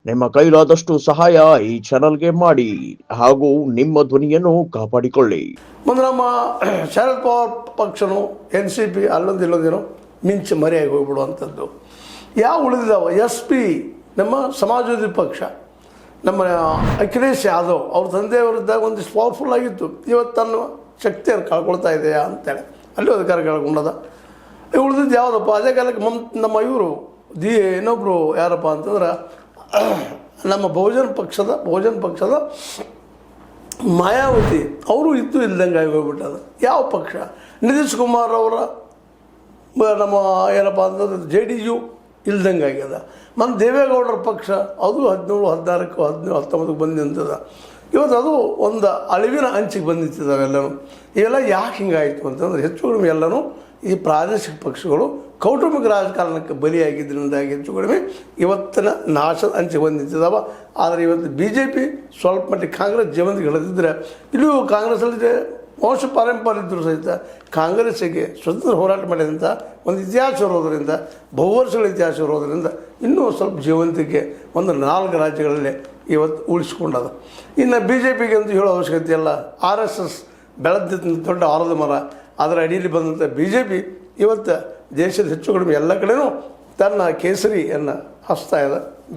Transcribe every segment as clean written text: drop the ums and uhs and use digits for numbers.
ನಿಮ್ಮ ಕೈಲಾದಷ್ಟು ಸಹಾಯ ಈ ಚಾನಲ್ಗೆ ಮಾಡಿ ಹಾಗೂ ನಿಮ್ಮ ಧ್ವನಿಯನ್ನು ಕಾಪಾಡಿಕೊಳ್ಳಿ. ಮುಂದೆ ನಮ್ಮ ಶರದ್ ಪವಾರ್ ಪಕ್ಷನು NCP ಅಲ್ಲೊಂದು ಇಲ್ಲೊಂದೇನೋ ಮಿಂಚು ಮರೆಯಾಗಿ ಹೋಗ್ಬಿಡುವಂಥದ್ದು. ಯಾವ ಉಳಿದಿದ್ದಾವೆ SP ನಮ್ಮ ಸಮಾಜವಾದಿ ಪಕ್ಷ, ನಮ್ಮ ಅಖಿಲೇಶ್ ಯಾದವ್ ಅವ್ರ ತಂದೆಯವರಿದ್ದಾಗ ಒಂದಿಷ್ಟು ಪವರ್ಫುಲ್ ಆಗಿತ್ತು. ಇವತ್ತು ತನ್ನ ಶಕ್ತಿಯನ್ನು ಕಳ್ಕೊಳ್ತಾ ಇದೆಯಾ ಅಂತೇಳಿ ಅಲ್ಲೂ ಅಧಿಕಾರ ಕಳ್ಕೊಂಡದ. ಉಳಿದಿದ್ದು ಯಾವುದಪ್ಪ ಅದೇ ಕಾಲಕ್ಕೆ ನಮ್ಮ ಇವರು ಇನ್ನೊಬ್ಬರು ಯಾರಪ್ಪ ಅಂತಂದ್ರೆ ನಮ್ಮ ಬಹುಜನ ಪಕ್ಷದ ಮಾಯಾವತಿ ಅವರು ಇದ್ದು ಇಲ್ದಂಗೆ ಆಗಿ ಹೋಗ್ಬಿಟ್ಟದ. ಯಾವ ಪಕ್ಷ? ನಿತೀಶ್ ಕುಮಾರ್ ಅವರ ನಮ್ಮ ಏನಪ್ಪ ಅಂತಂದ್ರೆ JDU ಇಲ್ದಂಗೆ ಆಗ್ಯದ. ಮತ್ತು ದೇವೇಗೌಡರ ಪಕ್ಷ ಅದು 17, 16, 17, 19 ಬಂದು ನಿಂತದ. ಇವತ್ತು ಅದು ಒಂದು ಅಳಿವಿನ ಅಂಚಿಗೆ ಬಂದು ನಿಂತಿದ್ದಾವೆಲ್ಲನೂ. ಇವೆಲ್ಲ ಯಾಕೆ ಹಿಂಗಾಯಿತು ಅಂತಂದ್ರೆ ಹೆಚ್ಚು ಕಡಿಮೆ ಎಲ್ಲನೂ ಈ ಪ್ರಾದೇಶಿಕ ಪಕ್ಷಗಳು ಕೌಟುಂಬಿಕ ರಾಜಕಾರಣಕ್ಕೆ ಬಲಿಯಾಗಿದ್ದರಿಂದಾಗಿ ಹೆಚ್ಚು ಕಡಿಮೆ ಇವತ್ತಿನ ನಾಶದ ಅಂಚಿಗೆ ಬಂದು ನಿಂತಿದ್ದಾವೆ. ಆದರೆ ಇವತ್ತು BJP ಸ್ವಲ್ಪ ಮಟ್ಟಿಗೆ ಕಾಂಗ್ರೆಸ್ ಜೀವಂತಿಗೆ ಹಿಡಿದಿದ್ದರೆ ಇಲ್ಲೂ ಕಾಂಗ್ರೆಸ್ಸಲ್ಲಿ ವಂಶ ಪಾರಂಪರ್ಯ ಇದ್ದರೂ ಸಹಿತ ಕಾಂಗ್ರೆಸ್ಸಿಗೆ ಸ್ವತಂತ್ರ ಹೋರಾಟ ಮಾಡಿದಂಥ ಒಂದು ಇತಿಹಾಸ ಇರೋದರಿಂದ, ಬಹುವರ್ಷಗಳ ಇತಿಹಾಸ ಇರೋದರಿಂದ ಇನ್ನೂ ಸ್ವಲ್ಪ ಜೀವಂತಿಕೆ ಒಂದು 4 ರಾಜ್ಯಗಳಲ್ಲಿ ಇವತ್ತು ಉಳಿಸ್ಕೊಂಡದ. ಇನ್ನು BJPಗೆ ಅಂತ ಹೇಳೋ ಅವಶ್ಯಕತೆ ಇಲ್ಲ. RSS ಬೆಳೆದ ದೊಡ್ಡ ಆಲದ ಮರ, ಅದರ ಅಡಿಯಲ್ಲಿ ಬಂದಂಥ BJP ಇವತ್ತು ದೇಶದ ಹೆಚ್ಚು ಕಡಿಮೆ ಎಲ್ಲ ಕಡೆಯೂ ತನ್ನ ಕೇಸರಿಯನ್ನು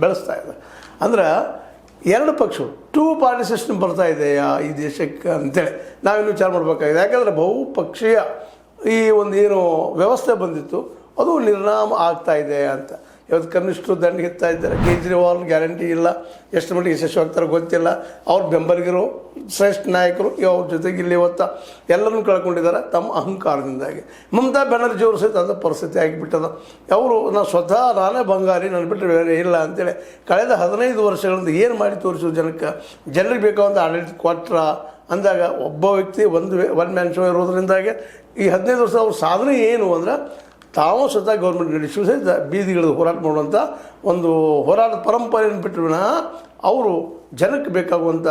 ಬೆಳೆಸ್ತಾ ಇದೆ. ಅಂದ್ರೆ 2 ಪಕ್ಷಗಳು 2 ಪಾರ್ಟಿ ಸಿಸ್ಟಮ್ ಬರ್ತಾ ಇದೆಯಾ ಈ ದೇಶಕ್ಕೆ ಅಂತೇಳಿ ನಾವಿನ್ನೂ ವಿಚಾರ ಮಾಡಬೇಕಾಗಿದೆ. ಯಾಕಂದರೆ ಬಹುಪಕ್ಷೀಯ ಈ ಒಂದು ಏನು ವ್ಯವಸ್ಥೆ ಬಂದಿತ್ತು ಅದು ನಿರ್ನಾಮ ಆಗ್ತಾ ಇದೆ ಅಂತ. ಇವತ್ತು ಕಮ್ಯುನಿಸ್ಟರು ದಂಡಿಗೆ ಹಿಡ್ತಾ ಇದ್ದಾರೆ. ಕೇಜ್ರಿವಾಲ್ ಗ್ಯಾರಂಟಿ ಇಲ್ಲ, ಎಷ್ಟು ಮಟ್ಟಿಗೆ ಯಶಸ್ವಾಗ್ತಾರೋ ಗೊತ್ತಿಲ್ಲ. ಅವ್ರ ಬೆಂಬಲಿಗರು ಶ್ರೇಷ್ಠ ನಾಯಕರು ಅವ್ರ ಜೊತೆಗೆ ಇಲ್ಲಿ ಇವತ್ತು ಎಲ್ಲರನ್ನೂ ಕಳ್ಕೊಂಡಿದ್ದಾರೆ ತಮ್ಮ ಅಹಂಕಾರದಿಂದಾಗಿ. ಮಮತಾ ಬ್ಯಾನರ್ಜಿ ಅವರು ಸಹಿತ ಅಂಥ ಪರಿಸ್ಥಿತಿ ಆಗಿಬಿಟ್ಟದ. ಅವರು ನಾನೇ ಬಂಗಾರಿ, ನನ್ನ ಬಿಟ್ಟರೆ ಬೇರೆ ಇಲ್ಲ ಅಂತೇಳಿ ಕಳೆದ 15 ವರ್ಷಗಳಿಂದ ಏನು ಮಾಡಿ ತೋರಿಸೋದು ಜನರಿಗೆ ಬೇಕಾದಂಥ ಆಡಳಿತ ಕೊಟ್ರ ಅಂದಾಗ ಒಬ್ಬ ವ್ಯಕ್ತಿ ಒನ್ ಮ್ಯಾನ್ ಶೋ ಇರೋದ್ರಿಂದಾಗಿ ಈ 15 ವರ್ಷ ಅವ್ರ ಸಾಧನೆ ಏನು ಅಂದ್ರೆ ತಾವು ಸ್ವತಃ ಗೌರ್ಮೆಂಟ್ ನಡೆಸಲು ಸಹಿತ ಬೀದಿಗಿಳಿದು ಹೋರಾಟ ಮಾಡುವಂಥ ಒಂದು ಹೋರಾಟದ ಪರಂಪರೆಯನ್ನು ಬಿಟ್ಟರು ವಿನಃ ಅವರು ಜನಕ್ಕೆ ಬೇಕಾಗುವಂಥ